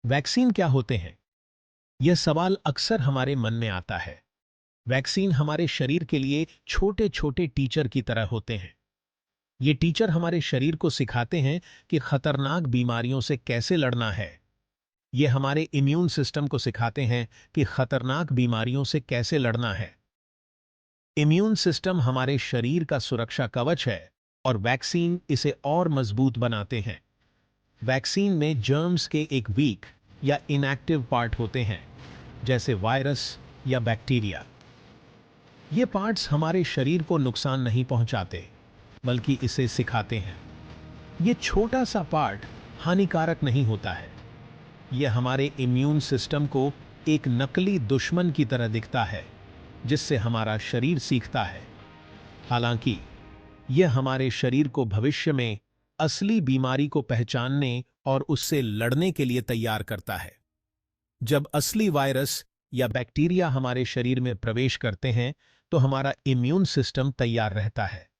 Vaccine क्या होते हैं? यह सवाल अक्सर हमारे मन में आता है। वैक्सीन हमारे शरीर के लिए छोटे छोटे टीचर की तरह होते हैं। ये टीचर हमारे शरीर को सिखाते हैं कि खतरनाक बीमारियों से कैसे लड़ना है। ये हमारे इम्यून सिस्टम को सिखाते हैं कि खतरनाक बीमारियों से कैसे लड़ना है। इम्यून सिस्टम हमारे शरीर का सुरक्षा कवच है और वैक्सीन इसे और मजबूत बनाते हैं। वैक्सीन में जर्म्स के एक वीक या इनएक्टिव पार्ट होते हैं, जैसे वायरस या बैक्टीरिया। ये पार्ट्स हमारे शरीर को नुकसान नहीं पहुंचाते, बल्कि इसे सिखाते हैं। ये छोटा सा पार्ट हानिकारक नहीं होता है। यह हमारे इम्यून सिस्टम को एक नकली दुश्मन की तरह दिखता है, जिससे हमारा शरीर सीखता है। हालांकि यह हमारे शरीर को भविष्य में असली बीमारी को पहचानने और उससे लड़ने के लिए तैयार करता है। जब असली वायरस या बैक्टीरिया हमारे शरीर में प्रवेश करते हैं, तो हमारा इम्यून सिस्टम तैयार रहता है।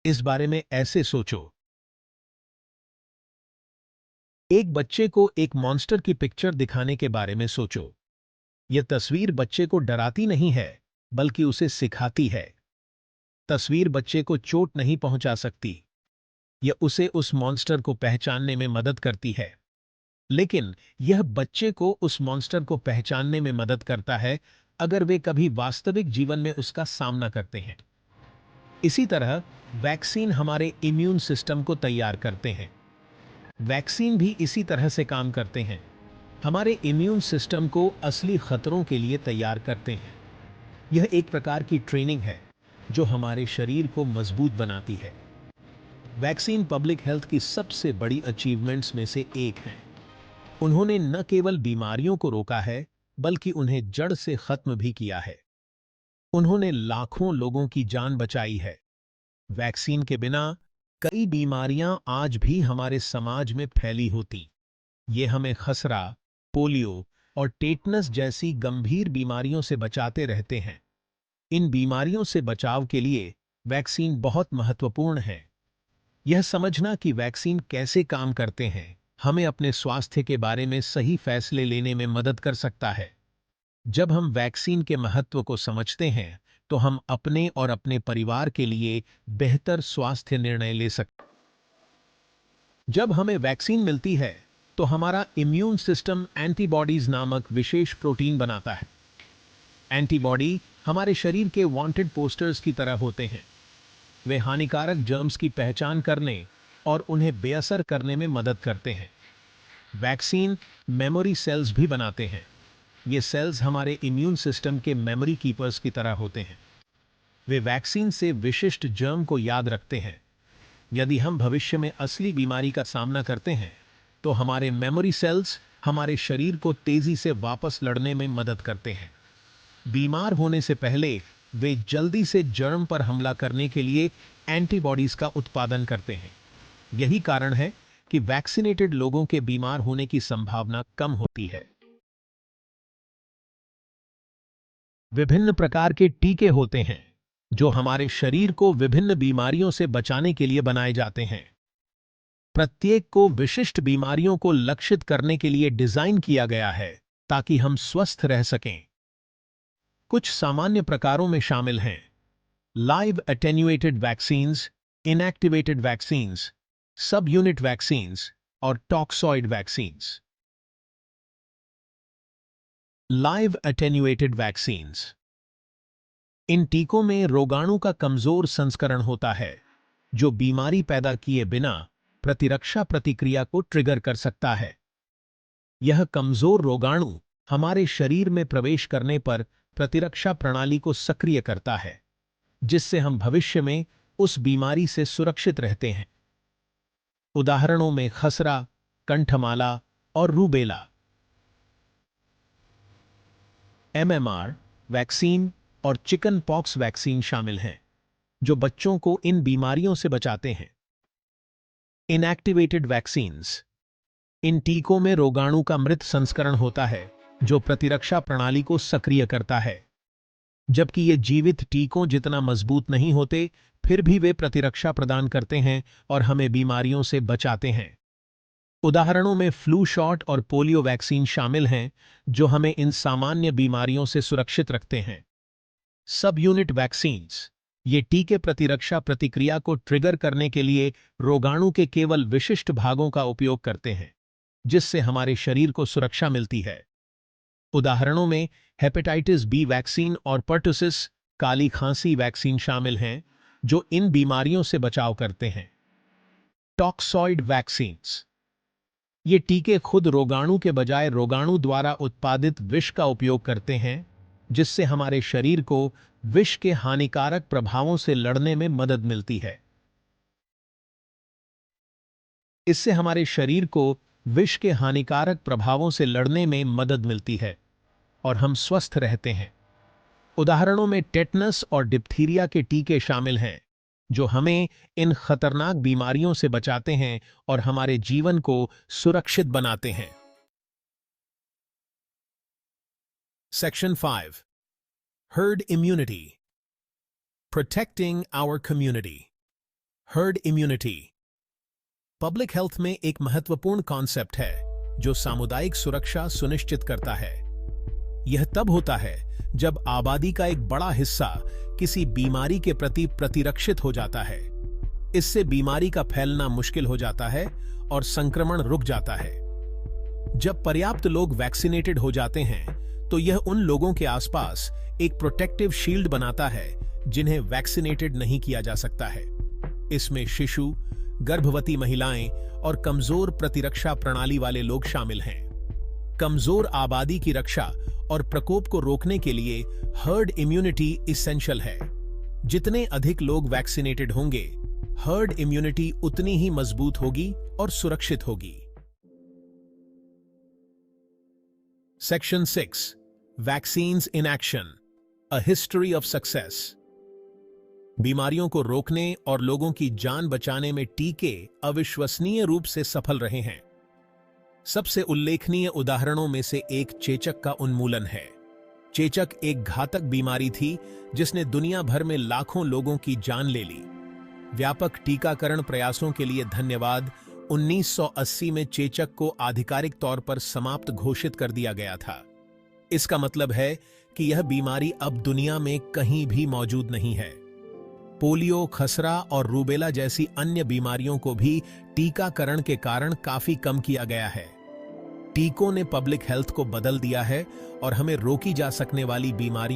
इस बारे में ऐसे सोचो। एक बच्चे को एक मॉन्स्टर की पिक्चर दिखाने के बारे में सोचो। यह तस्वीर बच्चे को डराती नहीं है, बल्कि उसे सिखाती है। तस्वीर बच्चे को चोट नहीं पहुंचा सकती, यह उसे उस मॉन्स्टर को पहचानने में मदद करती है। लेकिन यह बच्चे को उस मॉन्स्टर को पहचानने में मदद करता है अगर वे कभी वास्तविक जीवन में उसका सामना करते हैं। इसी तरह वैक्सीन हमारे इम्यून सिस्टम को तैयार करते हैं। वैक्सीन भी इसी तरह से काम करते हैं, हमारे इम्यून सिस्टम को असली खतरों के लिए तैयार करते हैं। यह एक प्रकार की ट्रेनिंग है जो हमारे शरीर को मजबूत बनाती है। वैक्सीन पब्लिक हेल्थ की सबसे बड़ी अचीवमेंट्स में से एक है। उन्होंने न केवल बीमारियों को रोका है, बल्कि उन्हें जड़ से खत्म भी किया है। उन्होंने लाखों लोगों की जान बचाई है। वैक्सीन के बिना कई बीमारियां आज भी हमारे समाज में फैली होती। ये हमें खसरा, पोलियो और टेटनस जैसी गंभीर बीमारियों से बचाते रहते हैं। इन बीमारियों से बचाव के लिए वैक्सीन बहुत महत्वपूर्ण है। यह समझना कि वैक्सीन कैसे काम करते हैं हमें अपने स्वास्थ्य के बारे में सही फैसले लेने में मदद कर सकता है। जब हम वैक्सीन के महत्व को समझते हैं, तो हम अपने और अपने परिवार के लिए बेहतर स्वास्थ्य निर्णय ले सकते हैं। जब हमें वैक्सीन मिलती है, तो हमारा इम्यून सिस्टम एंटीबॉडीज नामक विशेष प्रोटीन बनाता है। एंटीबॉडी हमारे शरीर के वांटेड पोस्टर्स की तरह होते हैं। वे हानिकारक जर्म्स की पहचान करने और उन्हें बेअसर करने में मदद करते हैं। वैक्सीन मेमोरी सेल्स भी बनाते हैं। ये सेल्स हमारे इम्यून सिस्टम के मेमोरी कीपर्स की तरह होते हैं। वे वैक्सीन से विशिष्ट जर्म को याद रखते हैं। यदि हम भविष्य में असली बीमारी का सामना करते हैं, तो हमारे मेमोरी सेल्स हमारे शरीर को तेजी से वापस लड़ने में मदद करते हैं। बीमार होने से पहले वे जल्दी से जर्म पर हमला करने के लिए एंटीबॉडीज का उत्पादन करते हैं। यही कारण है कि वैक्सीनेटेड लोगों के बीमार होने की संभावना कम होती है। विभिन्न प्रकार के टीके होते हैं जो हमारे शरीर को विभिन्न बीमारियों से बचाने के लिए बनाए जाते हैं। प्रत्येक को विशिष्ट बीमारियों को लक्षित करने के लिए डिजाइन किया गया है, ताकि हम स्वस्थ रह सकें। कुछ सामान्य प्रकारों में शामिल हैं live attenuated vaccines, inactivated vaccines, subunit vaccines और toxoid vaccines. Live attenuated vaccines, इन टीकों में रोगाणु का कमजोर संस्करण होता है, जो बीमारी पैदा किए बिना प्रतिरक्षा प्रतिक्रिया को ट्रिगर कर सकता है। यह कमजोर रोगाणु हमारे शरीर में प्रवेश करने पर प्रतिरक्षा प्रणाली को सक्रिय करता है, जिससे हम भविष्य में उस बीमारी से सुरक्षित रहते हैं। उदाहरणों में खसरा, कंठमाला और रूबेला। एमएमआर वैक्सीन और चिकन पॉक्स वैक्सीन शामिल हैं, जो बच्चों को इन बीमारियों से बचाते हैं। इनएक्टिवेटेड वैक्सीन्स, इन टीकों में रोगाणु का मृत संस्करण होता है, जो प्रतिरक्षा प्रणाली को सक्रिय करता है। जबकि ये जीवित टीकों जितना मजबूत नहीं होते, फिर भी वे प्रतिरक्षा प्रदान करते हैं और हमें बीमारियों से बचाते हैं। उदाहरणों में फ्लू शॉट और पोलियो वैक्सीन शामिल हैं, जो हमें इन सामान्य बीमारियों से सुरक्षित रखते हैं। सब यूनिट वैक्सीन्स, ये टीके प्रतिरक्षा प्रतिक्रिया को ट्रिगर करने के लिए रोगाणु के केवल विशिष्ट भागों का उपयोग करते हैं, जिससे हमारे शरीर को सुरक्षा मिलती है। उदाहरणों में हेपेटाइटिस बी वैक्सीन और पर्टुसिस काली खांसी वैक्सीन शामिल हैं, जो इन बीमारियों से बचाव करते हैं। टॉक्सॉइड वैक्सीन्स, ये टीके खुद रोगाणु के बजाय रोगाणु द्वारा उत्पादित विष का उपयोग करते हैं, जिससे हमारे शरीर को विष के हानिकारक प्रभावों से लड़ने में मदद मिलती है। इससे हमारे शरीर को विष के हानिकारक प्रभावों से लड़ने में मदद मिलती है और हम स्वस्थ रहते हैं। उदाहरणों में टेटनस और डिप्थीरिया के टीके शामिल हैं, जो हमें इन खतरनाक बीमारियों से बचाते हैं और हमारे जीवन को सुरक्षित बनाते हैं। Section 5, herd immunity, protecting our community. Herd immunity public health में एक महत्वपूर्ण कॉन्सेप्ट है, जो सामुदायिक सुरक्षा सुनिश्चित करता है। यह तब होता है जब आबादी का एक बड़ा हिस्सा किसी बीमारी के प्रति प्रतिरक्षित हो जाता है। इससे बीमारी का फैलना मुश्किल हो जाता है और संक्रमण रुक जाता है। जब पर्याप्त लोग वैक्सीनेटेड हो जाते हैं, तो यह उन लोगों के आसपास एक प्रोटेक्टिव शील्ड बनाता है जिन्हें वैक्सीनेटेड नहीं किया जा सकता है। इसमें शिशु, गर्भवती महिलाएं और कमजोर प्रतिरक्षा प्रणाली वाले लोग शामिल हैं। कमजोर आबादी की रक्षा और प्रकोप को रोकने के लिए हर्ड इम्यूनिटी इसेंशियल है। जितने अधिक लोग वैक्सीनेटेड होंगे, हर्ड इम्यूनिटी उतनी ही मजबूत होगी और सुरक्षित होगी। Section 6, vaccines in action, a history of success. बीमारियों को रोकने और लोगों की जान बचाने में टीके अविश्वसनीय रूप से सफल रहे हैं। सबसे उल्लेखनीय उदाहरणों में से एक चेचक का उन्मूलन है। चेचक एक घातक बीमारी थी जिसने दुनिया भर में लाखों लोगों की जान ले ली। व्यापक टीकाकरण प्रयासों के लिए धन्यवाद। 1980 में चेचक को आधिकारिक तौर पर समाप्त घोषित कर दिया गया था। इसका मतलब है कि यह बीमारी अब दुनिया में कहीं भी मौजूद नहीं है। पोलियो, खसरा और रूबेला जैसी अन्य बीमारियों को भी टीकाकरण के कारण काफी कम किया गया है। टीकों ने पब्लिक हेल्थ को बदल दिया है और हमें रोकी जा सकने वाली बीमारियों